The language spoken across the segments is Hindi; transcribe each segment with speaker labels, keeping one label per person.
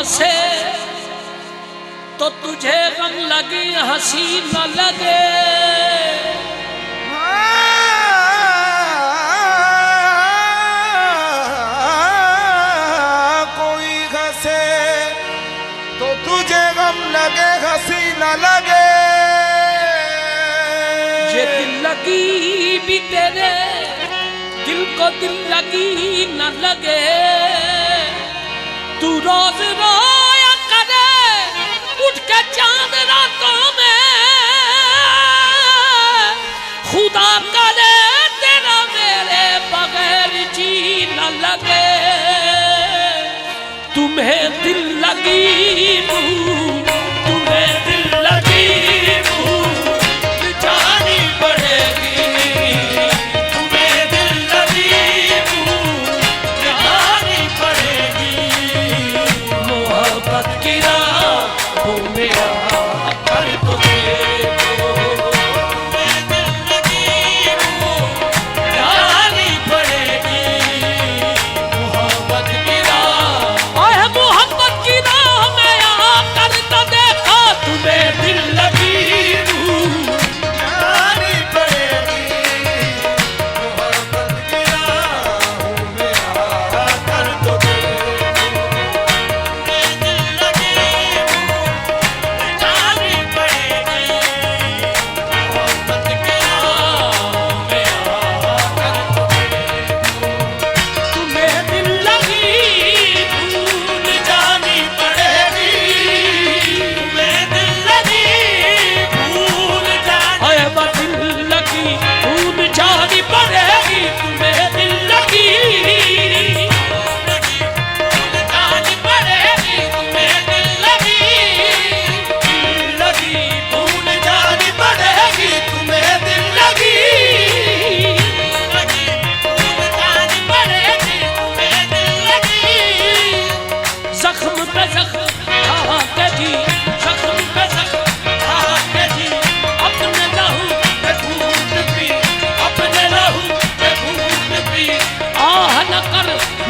Speaker 1: हंसे तो तुझे गम लगे हंसी न लगे।
Speaker 2: कोई हंसे तो तुझे गम लगे हंसी न लगे।
Speaker 1: ये दिल लगी भी तेरे दिल को दिल लगी न लगे। तू रोज रोया करे उठ के चांद रातों में। खुदा करे तेरा मेरे बगैर जी न लगे। तुम्हें दिल लगी तुम्हें दिल लगी जानी पड़ेगी। तुम्हें दिल लगी जानी पड़ेगी। मोहब्बत की राहों में आकर तो देखो। तुम्हें दिल लगी जानी पड़ेगी। मोहब्बत की राह ओए मोहब्बत की राह में आकर तो देखो। तुम्हें दिल लगी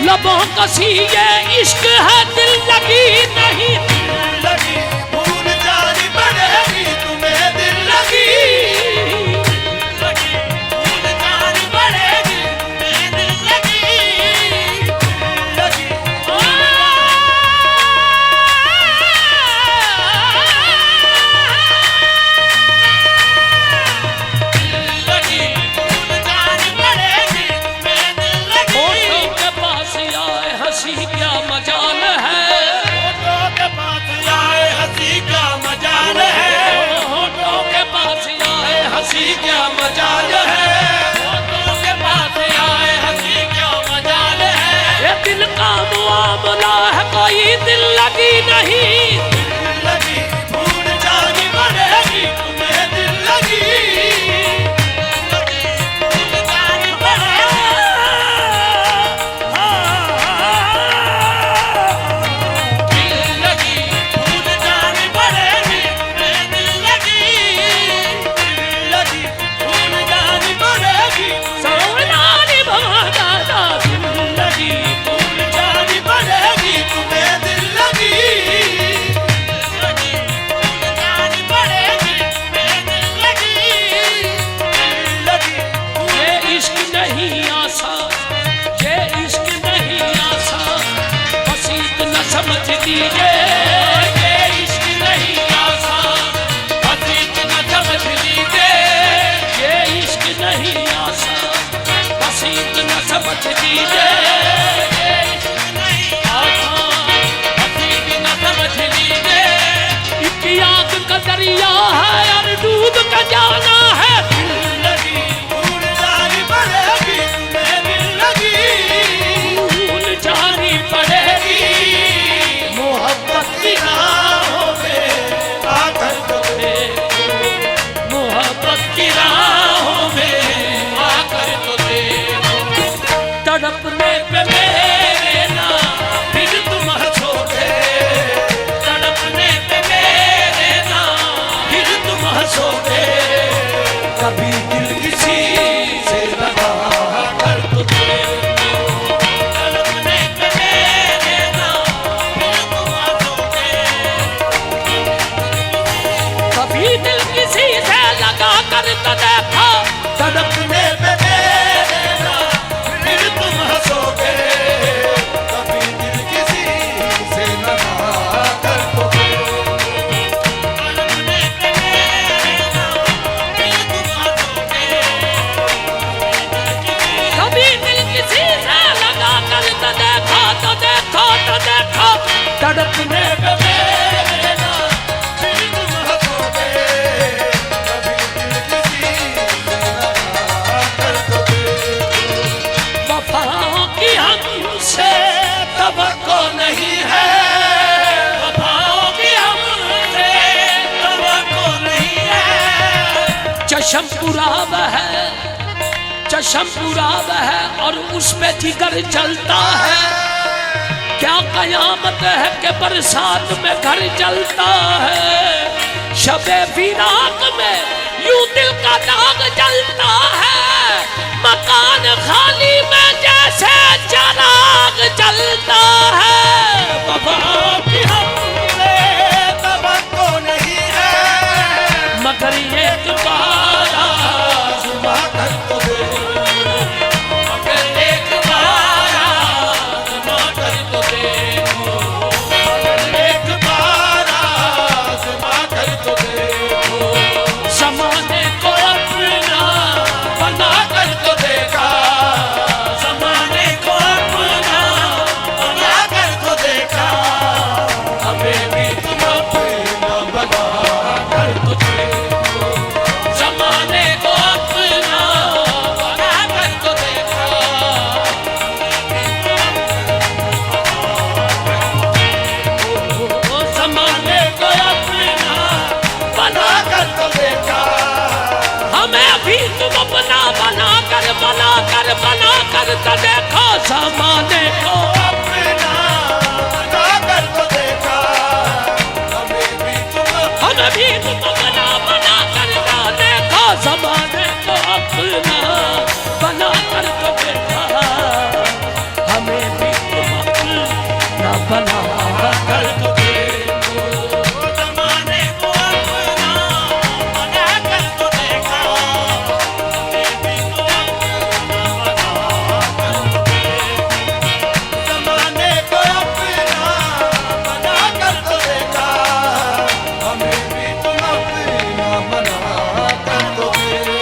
Speaker 1: लबों कसी ये इश्क है दिल लगी नहीं। दिल लगी भूल जानी पड़ेगी। तुम्हें दिल लगी भूल जानी पड़ेगी। तुम्हें दिल लगी भूल जानी पड़ेगी। तुम्हें दिल लगी के पास आए हंसी क्या मजाल है। होठों के पास आए हंसी क्या मजाल है। होठों के पास आए हंसी क्या मजाल है। होठों के पास आए हंसी क्या मजाल है। ये दिल का मुआमला है कोई दिल लगी नहीं। दिल लगी भूल जानी पड़ेगी। तुम्हें दिल लगी भूल जानी पड़ेगी। दरिया है और डूब का जाना है। दिल लगी भूल जानी पड़ेगी। तुम्हें दिल लगी भूल जानी पड़ेगी। मोहब्बत की राहों में आकर तो देखो। मोहब्बत की राहों में आकर तो देखो। तड़पने पे मेरे ना फिर तुम हंसोगे। तड़पने पे मेरे ना फिर तुम हंसोगे। तड़पने पे मेरे ना
Speaker 2: फिर तुम हंसोगे, कभी दिल किसी से लगा कर तो देखो।
Speaker 1: वफाओं की हमसे तवक्को नहीं है, वफाओं की हमसे तवक्को नहीं है। चश्म पुराब है, चश्म पुराब है और उस पे जिगर जलता है। क्या कयामत है कि बरसात में घर जलता है। शबे फिराक में यूं दिल का दाग जलता है। मकान खाली में जैसे चराग जलता है। वफाओं की हमसे
Speaker 2: तवक्को नहीं है,
Speaker 1: मगर एक बार
Speaker 2: आज़मा कर तो देखो,
Speaker 1: मगर एक बार आज़मा कर तो देखो।
Speaker 2: एक बार आज़मा कर तो देखो।
Speaker 1: ज़माने को अपना बना कर तो देखा, ज़माने को अपना बना कर तो देखा। हमें भी तुम
Speaker 2: अपना बना
Speaker 1: कर तो देखो, ज़माने को अपना बना कर तो देखा। ओ ज़माने को अपना बना
Speaker 2: कर तो देखा।
Speaker 1: हमें भी तुम अपना बना कर तो देखो। ज़माने को
Speaker 2: अपना बना कर तो देखा, हमें भी तुम
Speaker 1: अपना बना कर तो देखो। ज़माने को अपना बना कर तो देखा, हमें भी तुम अपना बना कर तो देखो। ज़माने को अपना बना कर तो देखा, हमें भी तुम
Speaker 2: ज़माने को अपना बना कर तो देखा, हमें भी तुम अपना बना कर तो देखो।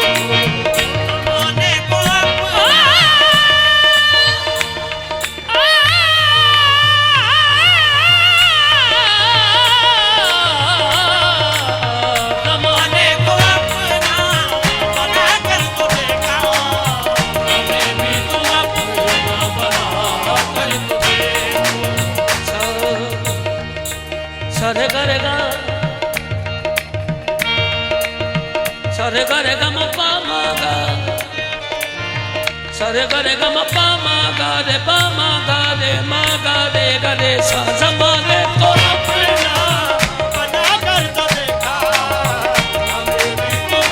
Speaker 1: ज़माने को ज़माने को अपना बना कर तो देखा, हमें भी तुम अपना बना कर तो देखो। सरे करेगा, सरे करेगा मपा मागा, सरे करेगा मपा मागा रे पा मागा रे मागा रे गरे सा। ज़माने को अपना
Speaker 2: बना कर तो देखा, हमें भी तुम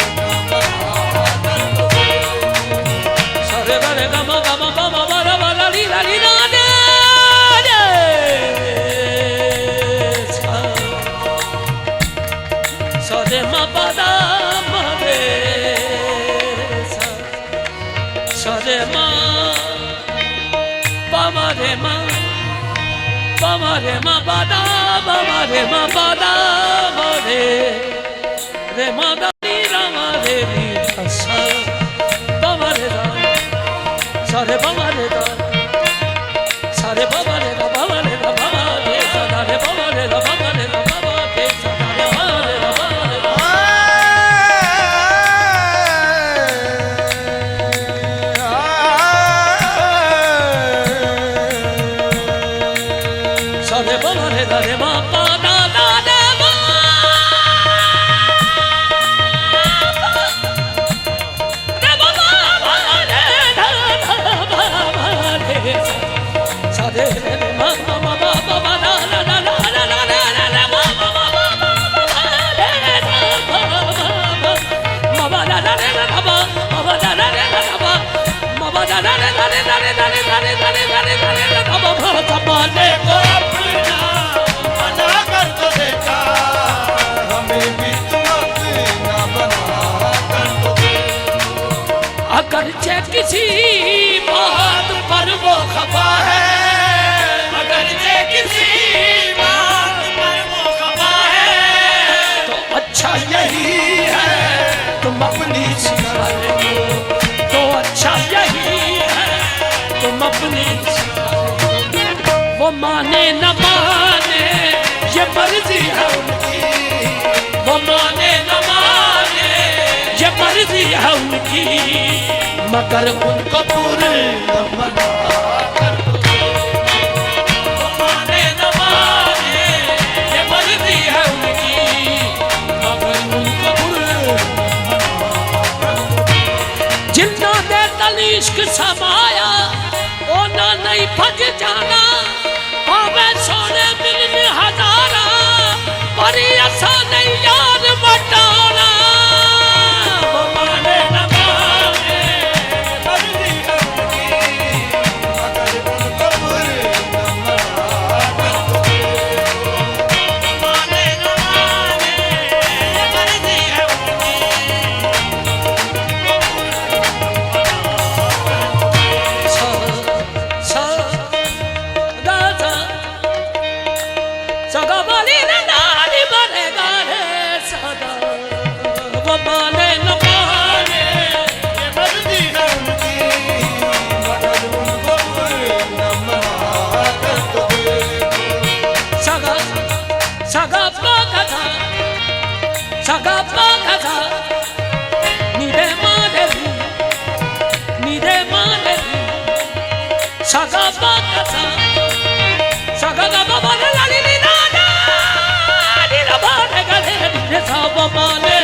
Speaker 2: अपना बना कर तो देखो।
Speaker 1: सरे करेगा मगा मपा मपा रा रा रा री रा री रा रे सा। सरे मपा दा मा रे सा। सरे मा बाबा रे मा, बाबा रे मा बादा, बाबा रे मा बादा मा रे मा दा री रा मा रे री सा सा। बाबा रे दा सारे बाबा रे दा, सारे बाबा रे दा, बाबा रे दा, बाबा रे सा दा रे बाबा रे दा, बाबा रे दा, बाबा रे सा दा रे बाबा रे दा, बाबा रे दा। सारे बाबा रे दा रे मा पा दा दा रे मा। रे बाबा रे दा दा बाबा रे सा। सारे रे मा मा मा मा बाबा दा दा दा दा दा दा दा दा दा मा मा मा मा मा रे दा मा मा दा दा रे दा दा मा दा दा रे दा दा मा दा दा रे दा रे दा रे दा रे दा रे दा रे दा रे दा रे दा मा मा ज़माने को अपना बना मर्जी है उनकी, वो माने न माने ये मर्जी है उनकी, मगर उनको पूरे
Speaker 2: मना कर दो।
Speaker 1: वो माने न माने ये मर्जी है उनकी, मगर उनको पूरे जिन्ना दे तलिश्क समाया ओ ना नहीं भज जाना, भावे सोने मिलन हजारा पर ऐसा नहीं यार मटाना। वो माने न माने
Speaker 2: मर्जी है उनकी, मगर उनको पूरे मना कर दो।
Speaker 1: माने न माने ये मर्जी है उनकी, सा दा दा सगा वाली रे नानी बनेगा रे सदा। वो माने न माने
Speaker 2: ये मर्जी है उनकी, मगर उनको पूरे मना कर दो।
Speaker 1: सगा सगा पाकथा सगा पाकथा निरे माने सगा पाकथा सगा गा बाबा लाली नी ना नी ना बाने गले नी सा वो माने